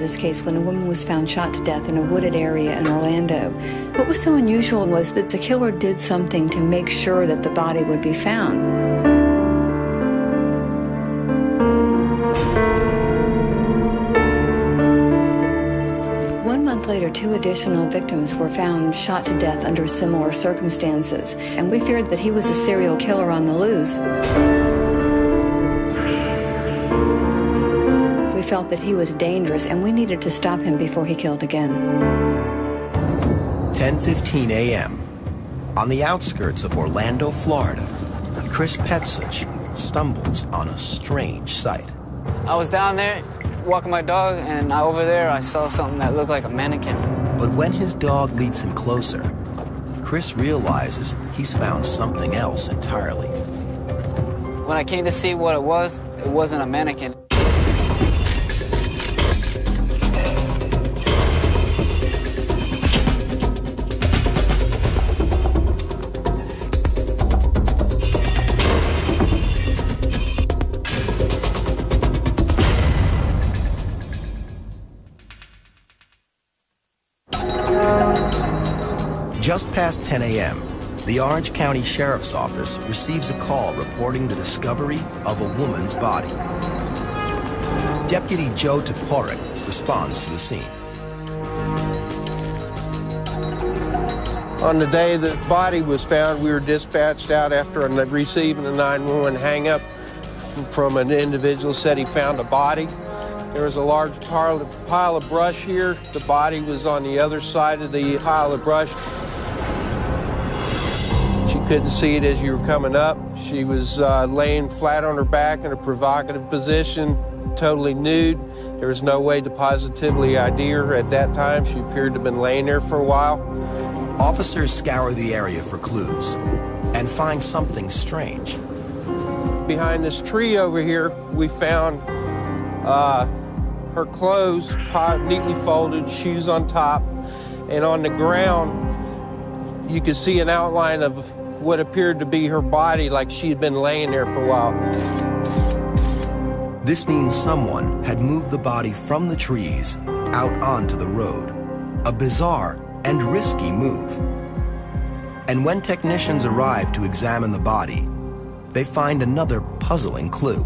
this case when a woman was found shot to death in a wooded area in Orlando. What was so unusual was that the killer did something to make sure that the body would be found. 1 month later, 2 additional victims were found shot to death under similar circumstances, and we feared that he was a serial killer on the loose. We felt that he was dangerous, and we needed to stop him before he killed again. 10:15 a.m. On the outskirts of Orlando, Florida, Chris Petsuch stumbles on a strange sight. I was down there walking my dog, and over there I saw something that looked like a mannequin. But when his dog leads him closer, Chris realizes he's found something else entirely. When I came to see what it wasn't a mannequin. Just past 10 a.m., the Orange County Sheriff's Office receives a call reporting the discovery of a woman's body. Deputy Joe Toporek responds to the scene. On the day the body was found, we were dispatched out after receiving a 911 hang-up from an individual said he found a body. There was a large pile of brush here. The body was on the other side of the pile of brush. Couldn't see it as you were coming up. She was laying flat on her back in a provocative position, totally nude. There was no way to positively ID her at that time. She appeared to have been laying there for a while. Officers scour the area for clues and find something strange. Behind this tree over here, we found her clothes neatly folded, shoes on top, and on the ground, you could see an outline of what appeared to be her body, like she had been laying there for a while. This means someone had moved the body from the trees out onto the road. A bizarre and risky move. And when technicians arrive to examine the body, they find another puzzling clue.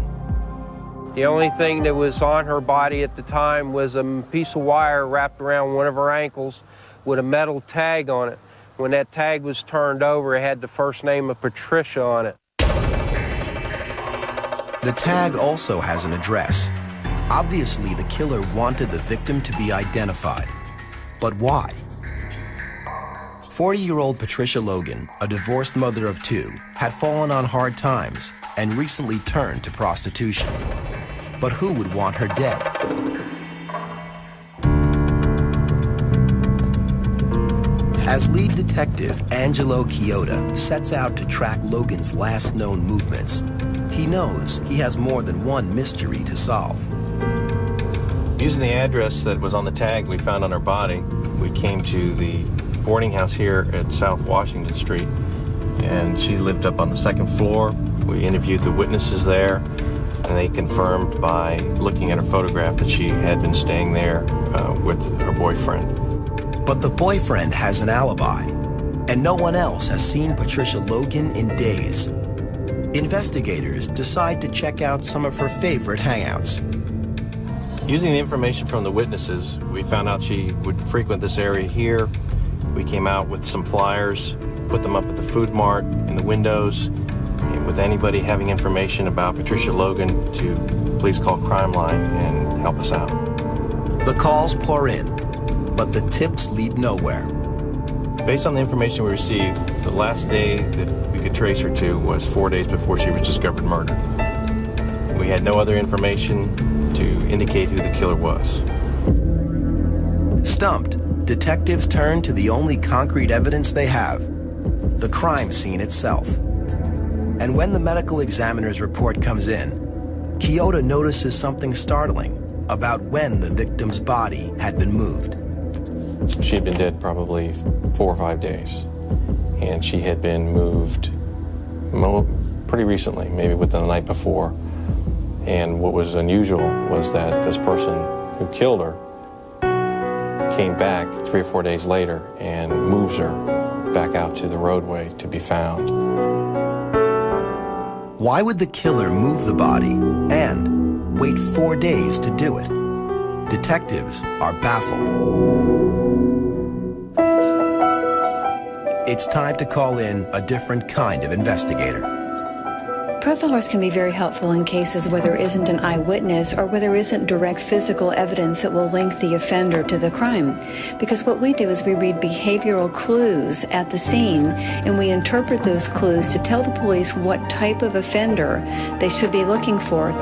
The only thing that was on her body at the time was a piece of wire wrapped around one of her ankles with a metal tag on it. When that tag was turned over, it had the first name of Patricia on it. The tag also has an address. Obviously, the killer wanted the victim to be identified. But why? 40-year-old Patricia Logan, a divorced mother of 2, had fallen on hard times and recently turned to prostitution. But who would want her dead? As lead detective Angelo Chioda sets out to track Logan's last known movements, he knows he has more than one mystery to solve. Using the address that was on the tag we found on her body, we came to the boarding house here at South Washington Street, and she lived up on the 2nd floor. We interviewed the witnesses there, and they confirmed by looking at her photograph that she had been staying there with her boyfriend. But the boyfriend has an alibi, and no one else has seen Patricia Logan in days. Investigators decide to check out some of her favorite hangouts. Using the information from the witnesses, we found out she would frequent this area here. We came out with some flyers, put them up at the food mart, in the windows, and with anybody having information about Patricia Logan to please call Crime Line and help us out. The calls pour in, but the tips lead nowhere. Based on the information we received, the last day that we could trace her to was 4 days before she was discovered murdered. We had no other information to indicate who the killer was. Stumped, detectives turn to the only concrete evidence they have, the crime scene itself. And when the medical examiner's report comes in, Chioda notices something startling about when the victim's body had been moved. She had been dead probably 4 or 5 days, and she had been moved pretty recently, maybe within the night before. And what was unusual was that this person who killed her came back 3 or 4 days later and moves her back out to the roadway to be found. Why would the killer move the body and wait 4 days to do it? Detectives are baffled. It's time to call in a different kind of investigator. Profilers can be very helpful in cases where there isn't an eyewitness or where there isn't direct physical evidence that will link the offender to the crime. Because what we do is we read behavioral clues at the scene and we interpret those clues to tell the police what type of offender they should be looking for.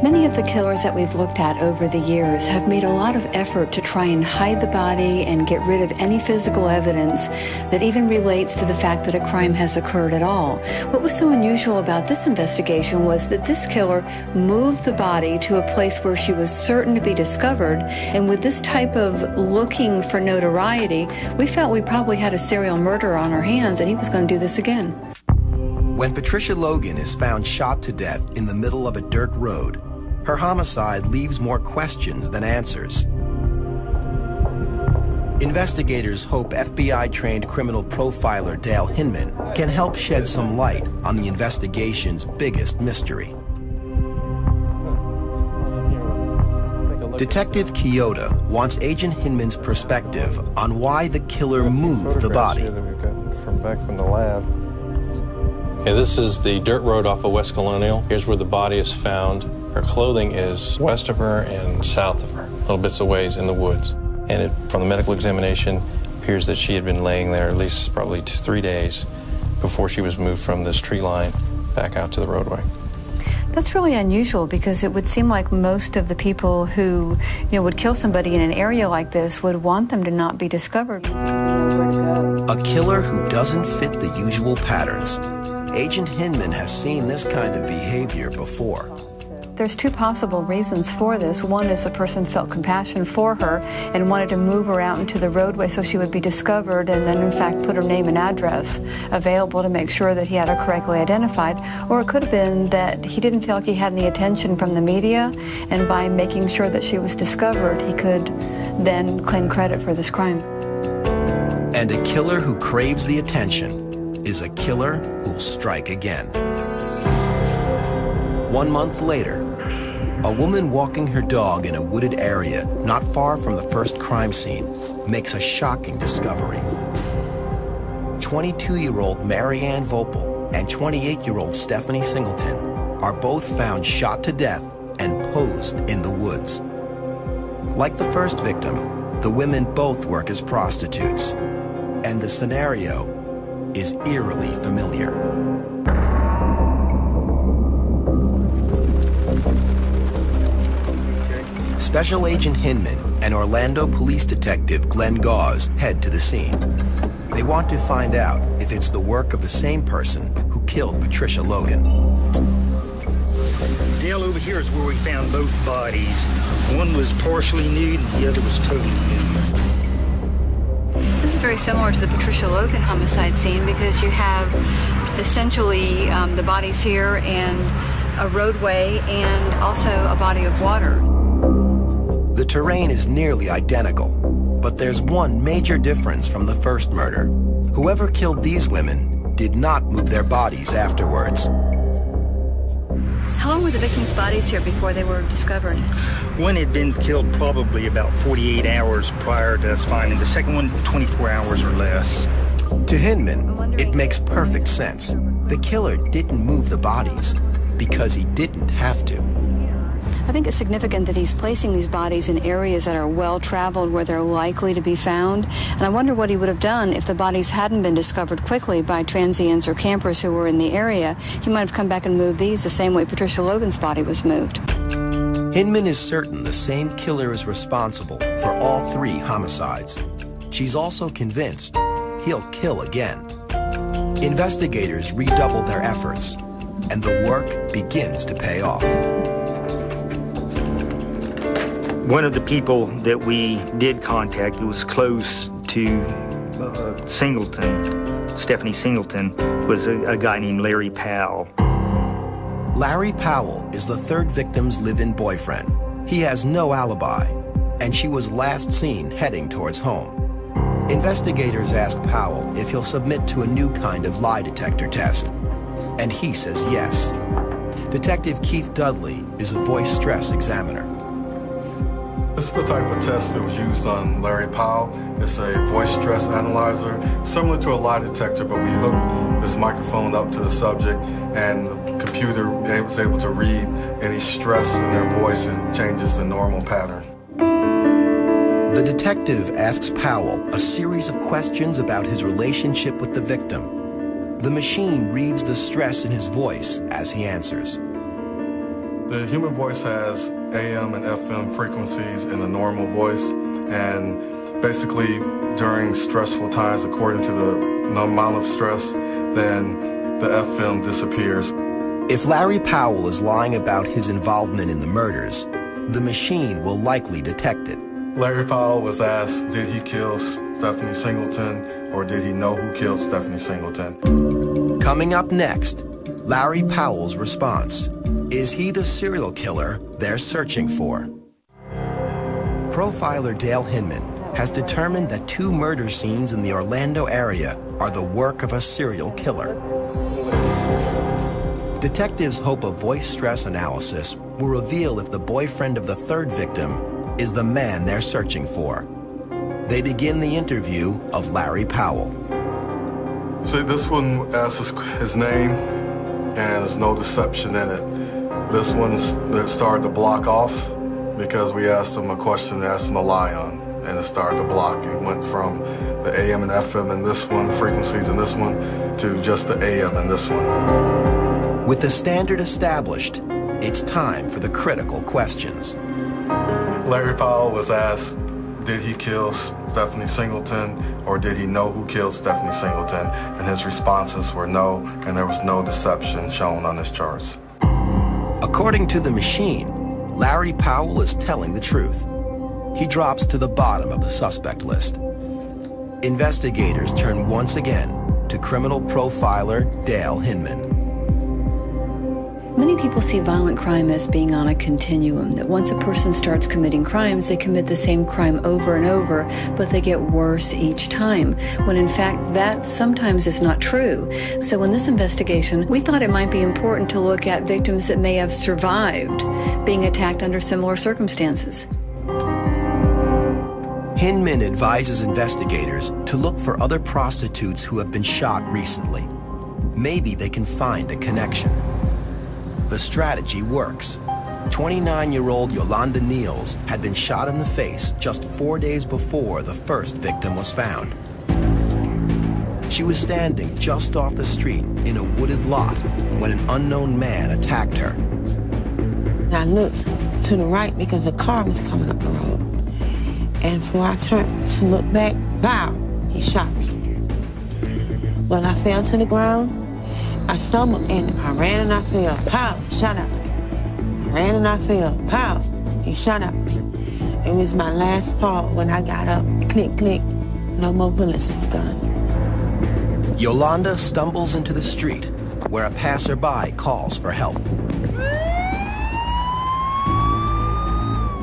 Many of the killers that we've looked at over the years have made a lot of effort to try and hide the body and get rid of any physical evidence that even relates to the fact that a crime has occurred at all. What was so unusual about this investigation was that this killer moved the body to a place where she was certain to be discovered, and with this type of looking for notoriety, we felt we probably had a serial murderer on our hands and he was going to do this again. When Patricia Logan is found shot to death in the middle of a dirt road, her homicide leaves more questions than answers. Investigators hope FBI-trained criminal profiler Dale Hinman can help shed some light on the investigation's biggest mystery. Detective Kyoto wants Agent Hinman's perspective on why the killer moved the body. That we've gotten from back from the lab. Yeah, this is the dirt road off of West Colonial. Here's where the body is found. Her clothing is west of her and south of her, little bits of ways in the woods. And from the medical examination, appears that she had been laying there at least probably 3 days before she was moved from this tree line back out to the roadway. That's really unusual because it would seem like most of the people who, would kill somebody in an area like this would want them to not be discovered. Where to go. A killer who doesn't fit the usual patterns. Agent Hinman has seen this kind of behavior before. There's two possible reasons for this. One is the person felt compassion for her and wanted to move her out into the roadway so she would be discovered and then in fact put her name and address available to make sure that he had her correctly identified. Or it could have been that he didn't feel like he had any attention from the media, and by making sure that she was discovered, he could then claim credit for this crime. And a killer who craves the attention is a killer who'll strike again. 1 month later, a woman walking her dog in a wooded area not far from the first crime scene makes a shocking discovery. 22-year-old Mary Ann Vopel and 28-year-old Stephanie Singleton are both found shot to death and posed in the woods. Like the first victim, the women both work as prostitutes, and the scenario is eerily familiar. Special Agent Hinman and Orlando Police Detective Glenn Gause head to the scene. They want to find out if it's the work of the same person who killed Patricia Logan. Dale, over here is where we found both bodies. One was partially nude and the other was totally nude. This is very similar to the Patricia Logan homicide scene because you have essentially the bodies here and a roadway and also a body of water. The terrain is nearly identical, but there's one major difference from the first murder. Whoever killed these women did not move their bodies afterwards. How long were the victims' bodies here before they were discovered? One had been killed probably about 48 hours prior to us finding. The second one, 24 hours or less. To Hinman, it makes perfect sense. The killer didn't move the bodies because he didn't have to. I think it's significant that he's placing these bodies in areas that are well-traveled where they're likely to be found. And I wonder what he would have done if the bodies hadn't been discovered quickly by transients or campers who were in the area. He might have come back and moved these the same way Patricia Logan's body was moved. Hinman is certain the same killer is responsible for all 3 homicides. She's also convinced he'll kill again. Investigators redouble their efforts, and the work begins to pay off. One of the people that we did contact who was close to Singleton, Stephanie Singleton, was a guy named Larry Powell. Larry Powell is the 3rd victim's live-in boyfriend. He has no alibi, and she was last seen heading towards home. Investigators ask Powell if he'll submit to a new kind of lie detector test, and he says yes. Detective Keith Dudley is a voice stress examiner. This is the type of test that was used on Larry Powell. It's a voice stress analyzer, similar to a lie detector, but we hooked this microphone up to the subject, and the computer was able to read any stress in their voice and changes the normal pattern. The detective asks Powell a series of questions about his relationship with the victim. The machine reads the stress in his voice as he answers. The human voice has AM and FM frequencies in the normal voice, and basically during stressful times, according to the amount of stress, then the FM disappears. If Larry Powell is lying about his involvement in the murders, the machine will likely detect it. Larry Powell was asked, did he kill Stephanie Singleton, or did he know who killed Stephanie Singleton? Coming up next, Larry Powell's response. Is he the serial killer they're searching for? Profiler Dale Hinman has determined that 2 murder scenes in the Orlando area are the work of a serial killer. Detectives hope a voice stress analysis will reveal if the boyfriend of the 3rd victim is the man they're searching for. They begin the interview of Larry Powell. See, this one asks his name, and there's no deception in it. This one started to block off because we asked him a question and asked him to lie on, and it started to block. It went from the AM and FM in this one, frequencies in this one, to just the AM in this one. With the standard established, it's time for the critical questions. Larry Powell was asked, did he kill Stephanie Singleton, or did he know who killed Stephanie Singleton? And his responses were no, and there was no deception shown on his charts. According to the machine, Larry Powell is telling the truth. He drops to the bottom of the suspect list. Investigators turn once again to criminal profiler Dale Hinman. Many people see violent crime as being on a continuum, that once a person starts committing crimes, they commit the same crime over and over, but they get worse each time, when in fact that sometimes is not true. So in this investigation, we thought it might be important to look at victims that may have survived being attacked under similar circumstances. Hinman advises investigators to look for other prostitutes who have been shot recently. Maybe they can find a connection. The strategy works. 29-year-old Yolanda Niels had been shot in the face just 4 days before the first victim was found. She was standing just off the street in a wooded lot when an unknown man attacked her. I looked to the right because a car was coming up the road. And before I turned to look back, wow, he shot me. Well, I fell to the ground. I stumbled and I ran and I fell. Pow, he shot at me. I ran and I fell. Pow, he shot at me. It was my last fall when I got up. Click, click, no more bullets in the gun. Yolanda stumbles into the street where a passerby calls for help.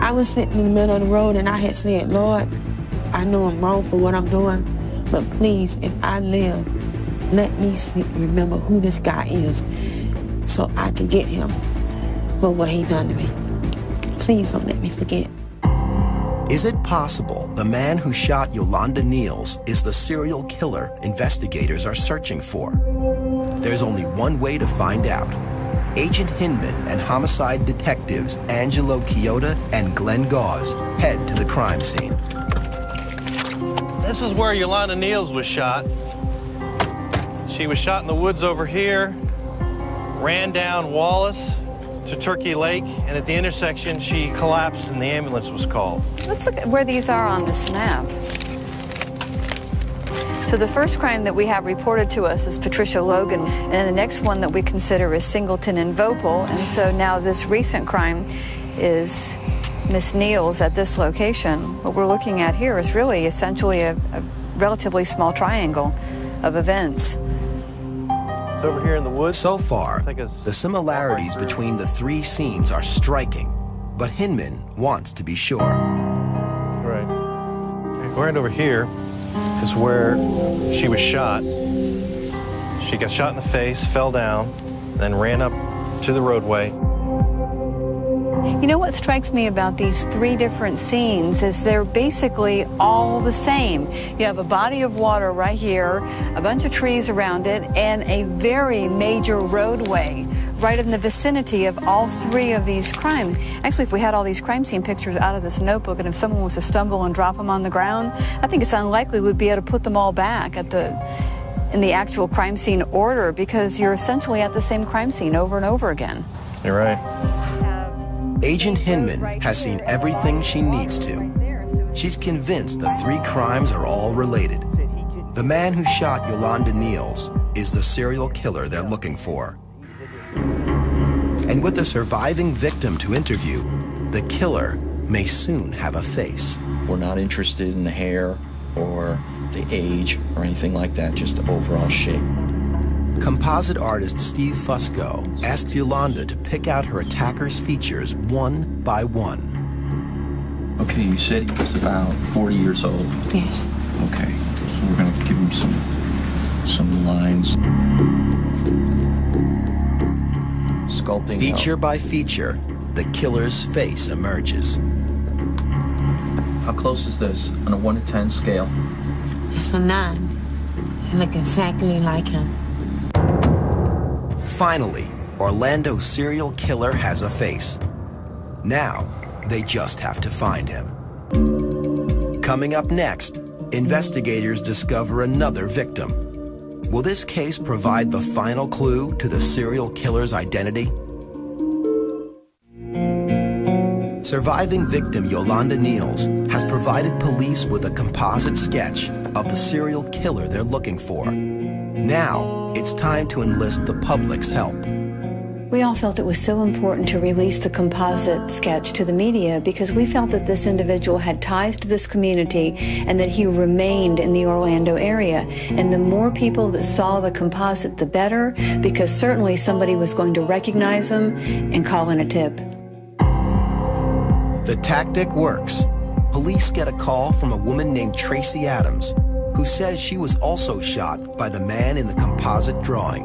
I was sitting in the middle of the road and I had said, Lord, I know I'm wrong for what I'm doing, but please, if I live, let me remember who this guy is so I can get him for what he done to me. Please don't let me forget. Is it possible the man who shot Yolanda Niels is the serial killer investigators are searching for? There's only one way to find out. Agent Hinman and homicide detectives Angelo Chioda and Glenn Gauze head to the crime scene. This is where Yolanda Niels was shot. She was shot in the woods over here, ran down Wallace to Turkey Lake, and at the intersection, she collapsed and the ambulance was called. Let's look at where these are on this map. So the first crime that we have reported to us is Patricia Logan, and the next one that we consider is Singleton and Vopel, and so now this recent crime is Miss Niels at this location. What we're looking at here is really essentially a relatively small triangle of events. It's over here in the woods. So far, the similarities between the 3 scenes are striking, but Hinman wants to be sure. Right. Right over here is where she was shot. She got shot in the face, fell down, then ran up to the roadway. You know what strikes me about these three different scenes is they're basically all the same. You have a body of water right here, a bunch of trees around it, and a very major roadway right in the vicinity of all three of these crimes. Actually, if we had all these crime scene pictures out of this notebook and if someone was to stumble and drop them on the ground, I think it's unlikely we'd be able to put them all back in the actual crime scene order, because you're essentially at the same crime scene over and over again. You're right. Agent Hinman has seen everything she needs to. She's convinced the three crimes are all related. The man who shot Yolanda Niels is the serial killer they're looking for. And with the surviving victim to interview, the killer may soon have a face. We're not interested in the hair or the age or anything like that, just the overall shape. Composite artist Steve Fusco asked Yolanda to pick out her attacker's features one by one. Okay, you said he was about 40 years old. Yes. Okay, so we're gonna give him some lines. Sculpting. Feature by feature, the killer's face emerges. How close is this on a 1 to 10 scale? It's a 9. They look exactly like him. Finally, Orlando's serial killer has a face. Now, they just have to find him. Coming up next, investigators discover another victim. Will this case provide the final clue to the serial killer's identity? Surviving victim Yolanda Niels has provided police with a composite sketch of the serial killer they're looking for. Now, it's time to enlist the public's help. We all felt it was so important to release the composite sketch to the media because we felt that this individual had ties to this community and that he remained in the Orlando area. And the more people that saw the composite, the better, because certainly somebody was going to recognize him and call in a tip. The tactic works. Police get a call from a woman named Tracy Adams, who says she was also shot by the man in the composite drawing.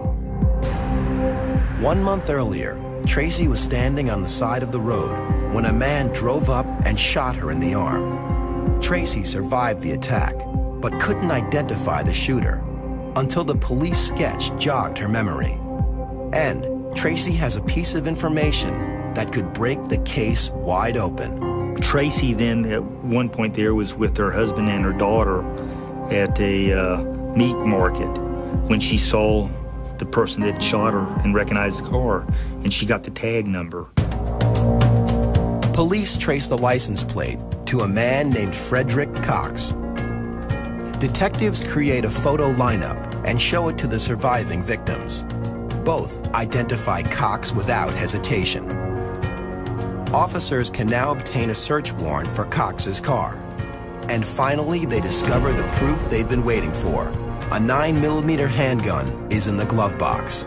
1 month earlier, Tracy was standing on the side of the road when a man drove up and shot her in the arm. Tracy survived the attack, but couldn't identify the shooter until the police sketch jogged her memory. And Tracy has a piece of information that could break the case wide open. Tracy then, at one point there, was with her husband and her daughter at a meat market when she saw the person that shot her and recognized the car, and she got the tag number. Police traced the license plate to a man named Frederick Cox. Detectives create a photo lineup and show it to the surviving victims. Both identify Cox without hesitation. Officers can now obtain a search warrant for Cox's car. And finally, they discover the proof they've been waiting for. A 9mm handgun is in the glove box.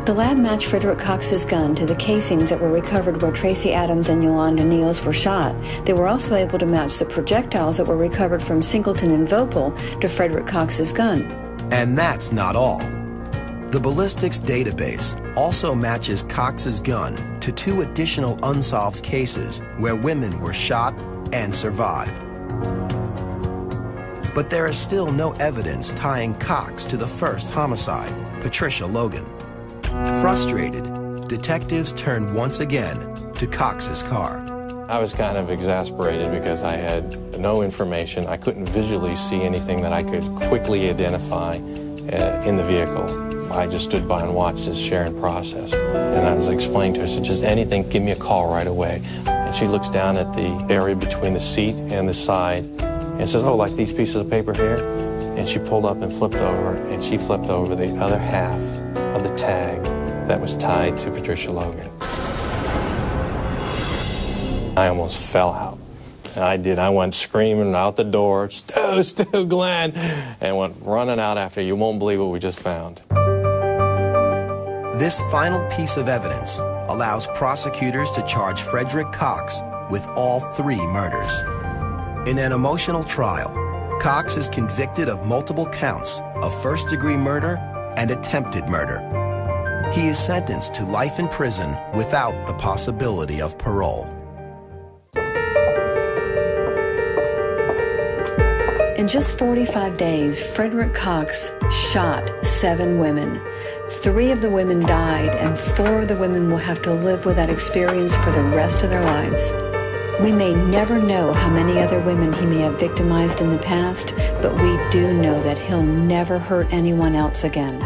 The lab matched Frederick Cox's gun to the casings that were recovered where Tracy Adams and Yolanda Niels were shot. They were also able to match the projectiles that were recovered from Singleton and Vopel to Frederick Cox's gun. And that's not all. The ballistics database also matches Cox's gun to 2 additional unsolved cases where women were shot and survived. But there is still no evidence tying Cox to the first homicide, Patricia Logan. Frustrated, detectives turned once again to Cox's car. I was kind of exasperated because I had no information. I couldn't visually see anything that I could quickly identify in the vehicle. I just stood by and watched this sharing process. And I was explaining to her, I said, just anything, give me a call right away. And she looks down at the area between the seat and the side and says, oh, like these pieces of paper here? And she pulled up and flipped over, and she flipped over the other half of the tag that was tied to Patricia Logan. I almost fell out. And I did. I went screaming out the door, Stu, Glenn, and went running out after. You won't believe what we just found. This final piece of evidence, allows prosecutors to charge Frederick Cox with all 3 murders. In an emotional trial, Cox is convicted of multiple counts of first-degree murder and attempted murder. He is sentenced to life in prison without the possibility of parole. In just 45 days, Frederick Cox shot 7 women. 3 of the women died, and 4 of the women will have to live with that experience for the rest of their lives. We may never know how many other women he may have victimized in the past, but we do know that he'll never hurt anyone else again.